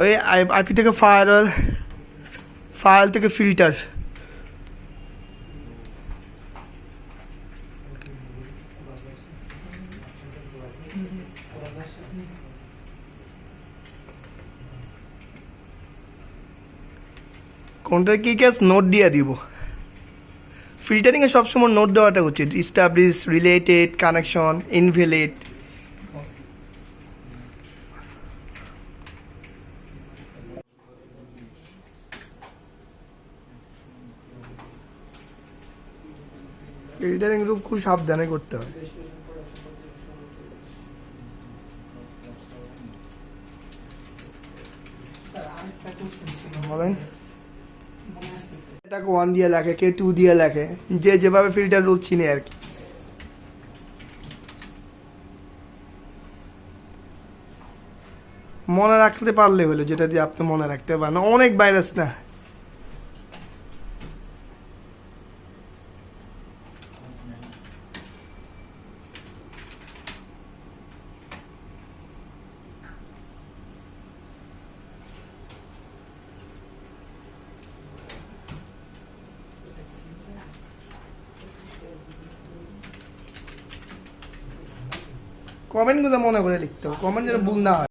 ওই আইপি থেকে firewall, fire থেকে ফিল্টার। কোনটা কি কেস নোট দিয়ে দিব। ফিল্টারিংয়ে সবসময় নোট দেওয়াটা উচিত। Establish, related, connection, invalid. Filtering group খুব সাবধানে করতে হয়। বলেন, এটাকে 1 দিয়ে লেখে, কে 2 দিয়ে লেখে, যে যেভাবে ফিল্টার রুল চিনে আর কি। মনে রাখতে পারলে হলো, যেটা দিয়ে আপনি মনে রাখতে পারেন। অনেক ভাইরাস না। কমেন্টগুলো মনে করে লিখতে হবে, কমেন্ট যেন ভুল না হয়।